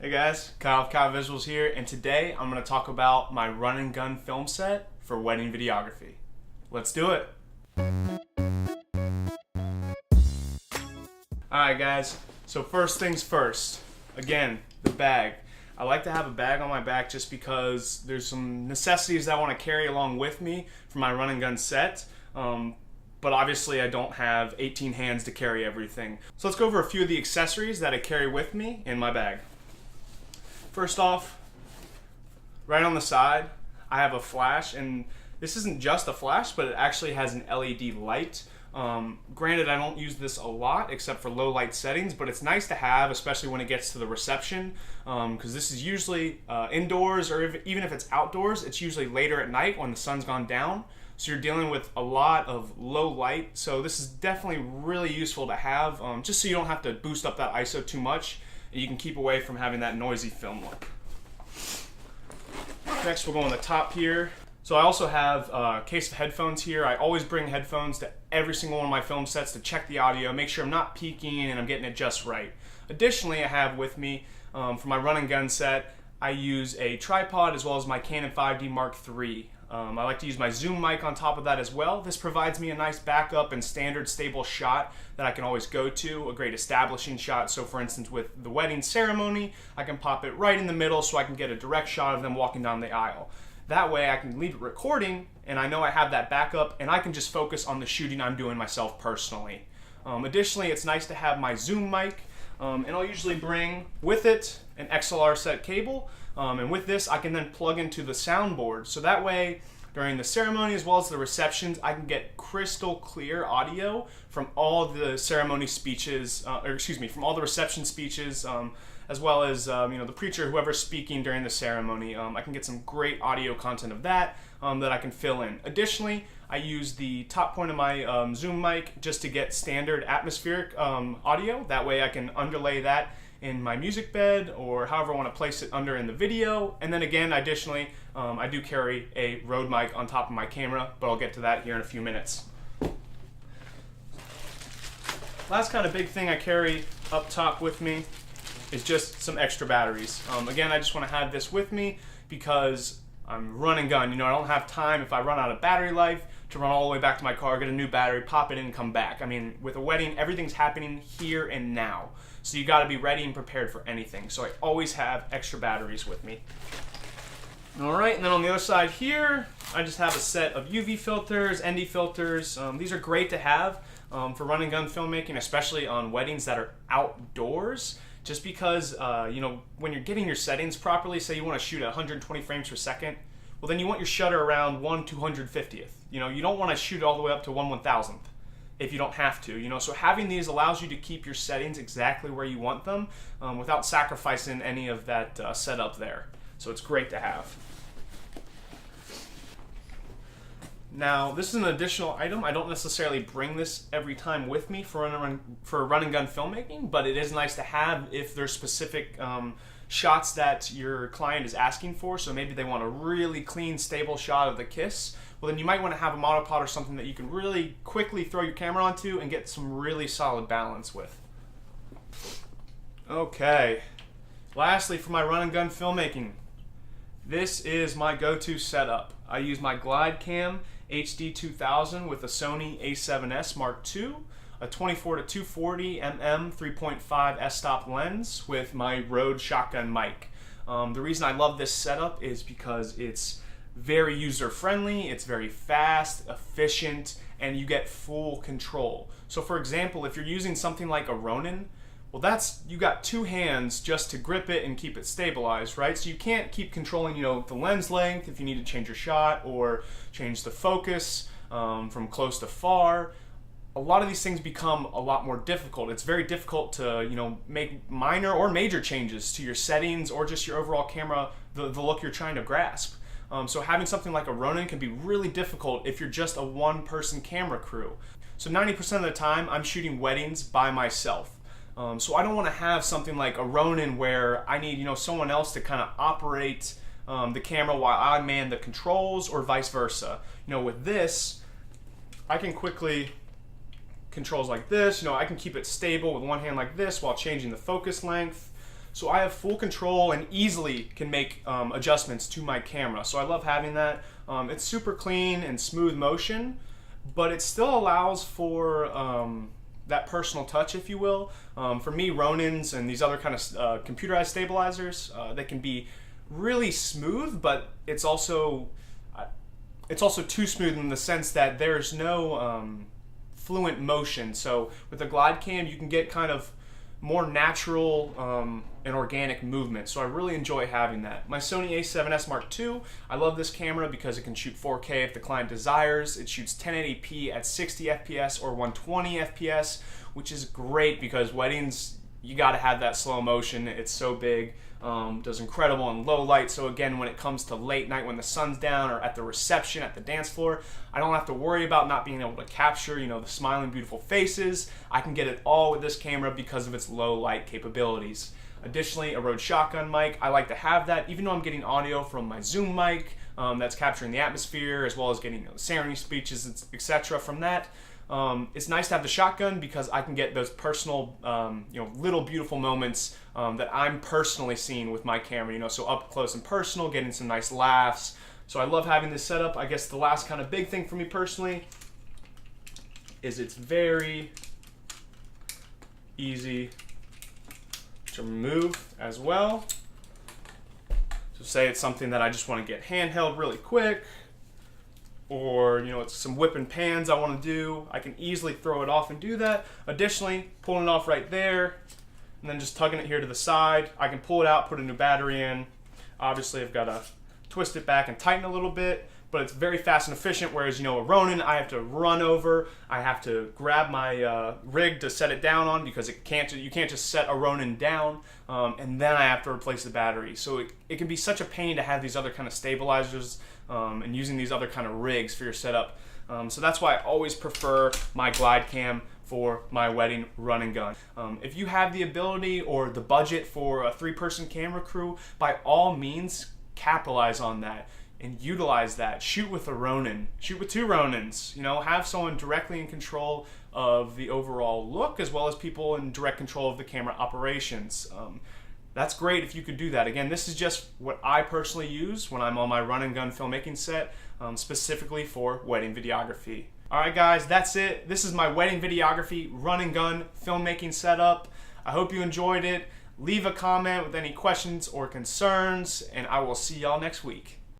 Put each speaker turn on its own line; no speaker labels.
Hey guys, Kyle of Kyle Visuals here, and today I'm going to talk about my run and gun film set for wedding videography. Let's do it! Alright guys, so first things first, again, the bag. I like to have a bag on my back just because there's some necessities that I want to carry along with me for my run and gun set. But obviously I don't have 18 hands to carry everything. So let's go over a few of the accessories that I carry with me in my bag. First off, right on the side, I have a flash, and this isn't just a flash, but it actually has an LED light. Granted, I don't use this a lot except for low light settings, but it's nice to have, especially when it gets to the reception, because this is usually indoors, or even if it's outdoors, it's usually later at night when the sun's gone down. So you're dealing with a lot of low light, so this is definitely really useful to have, just so you don't have to boost up that ISO too much, and you can keep away from having that noisy film look. Next we'll go on the top here. So I also have a case of headphones here. I always bring headphones to every single one of my film sets to check the audio, make sure I'm not peaking and I'm getting it just right. Additionally, I have with me, for my run and gun set, I use a tripod as well as my Canon 5D Mark III. I like to use my zoom mic on top of that as well. This provides me a nice backup and standard stable shot that I can always go to, a great establishing shot. So for instance, with the wedding ceremony, I can pop it right in the middle so I can get a direct shot of them walking down the aisle. That way I can leave it recording and I know I have that backup and I can just focus on the shooting I'm doing myself personally. Additionally, it's nice to have my zoom mic, and I'll usually bring with it an XLR set cable. And with this, I can then plug into the soundboard. So that way, during the ceremony as well as the receptions, I can get crystal clear audio from all the ceremony speeches, from all the reception speeches, as well as the preacher, whoever's speaking during the ceremony. I can get some great audio content of that that I can fill in. Additionally, I use the top point of my zoom mic just to get standard atmospheric audio. That way I can underlay that in my music bed or however I want to place it under in the video. And then again, additionally, I do carry a Rode mic on top of my camera, but I'll get to that here in a few minutes. Last kind of big thing I carry up top with me is just some extra batteries. Again, I just want to have this with me because I'm run and gun. I don't have time if I run out of battery life to run all the way back to my car, get a new battery, pop it in, and come back. I mean, with a wedding, everything's happening here and now. So you got to be ready and prepared for anything. So I always have extra batteries with me. All right, and then on the other side here, I just have a set of UV filters, ND filters. These are great to have for run and gun filmmaking, especially on weddings that are outdoors. Just because, when you're getting your settings properly, say you want to shoot at 120 frames per second, well then you want your shutter around 1/250th. You don't want to shoot it all the way up to 1/1000th if you don't have to. So having these allows you to keep your settings exactly where you want them without sacrificing any of that setup there. So it's great to have. Now, this is an additional item. I don't necessarily bring this every time with me for run and gun filmmaking, but it is nice to have if there's specific shots that your client is asking for. So maybe they want a really clean, stable shot of the kiss. Well, then you might want to have a monopod or something that you can really quickly throw your camera onto and get some really solid balance with. Okay, lastly for my run and gun filmmaking, this is my go-to setup. I use my GlideCam HD 2000 with a Sony A7S Mark II, a 24-240 mm 3.5 f-stop lens with my Rode shotgun mic. The reason I love this setup is because it's very user-friendly, it's very fast, efficient, and you get full control. So for example, if you're using something like a Ronin, well, you got two hands just to grip it and keep it stabilized, right? So you can't keep controlling, the lens length if you need to change your shot or change the focus from close to far. A lot of these things become a lot more difficult. It's very difficult to, make minor or major changes to your settings or just your overall camera, the look you're trying to grasp. So having something like a Ronin can be really difficult if you're just a one-person camera crew. So 90% of the time, I'm shooting weddings by myself. So I don't want to have something like a Ronin where I need, someone else to kind of operate the camera while I man the controls, or vice versa. With this, I can quickly controls like this. I can keep it stable with one hand like this while changing the focus length. So I have full control and easily can make adjustments to my camera. So I love having that. It's super clean and smooth motion, but it still allows for that personal touch, if you will. For me, Ronins and these other kind of computerized stabilizers, they can be really smooth, but it's also too smooth in the sense that there's no fluent motion. So with a glide cam, you can get kind of more natural and organic movement. So I really enjoy having that. My Sony a7S Mark II, I love this camera because it can shoot 4K if the client desires. It shoots 1080p at 60 FPS or 120 FPS, which is great because weddings, you gotta have that slow motion. It's so big. Does incredible in low light. So again, when it comes to late night when the sun's down or at the reception, at the dance floor, I don't have to worry about not being able to capture, the smiling, beautiful faces. I can get it all with this camera because of its low light capabilities. Additionally, a Rode Shotgun mic. I like to have that, even though I'm getting audio from my Zoom mic that's capturing the atmosphere, as well as getting ceremony speeches, etc. from that. It's nice to have the shotgun because I can get those personal, little beautiful moments that I'm personally seeing with my camera, so up close and personal, getting some nice laughs. So I love having this setup. I guess the last kind of big thing for me personally is it's very easy to remove as well. So say it's something that I just want to get handheld really quick, or it's some whipping pans I want to do, I can easily throw it off and do that. Additionally, pulling it off right there and then just tugging it here to the side, I can pull it out, put a new battery in. Obviously I've got to twist it back and tighten a little bit, but it's very fast and efficient, whereas a Ronin I have to run over, I have to grab my rig to set it down on because you can't just set a Ronin down, and then I have to replace the battery. So it can be such a pain to have these other kind of stabilizers and using these other kind of rigs for your setup. So that's why I always prefer my glide cam for my wedding run and gun. If you have the ability or the budget for a 3-person camera crew, by all means capitalize on that and utilize that. Shoot with a Ronin, shoot with 2 Ronins, have someone directly in control of the overall look as well as people in direct control of the camera operations. That's great if you could do that. Again, this is just what I personally use when I'm on my run and gun filmmaking set, specifically for wedding videography. Alright guys, that's it. This is my wedding videography run and gun filmmaking setup. I hope you enjoyed it. Leave a comment with any questions or concerns, and I will see y'all next week.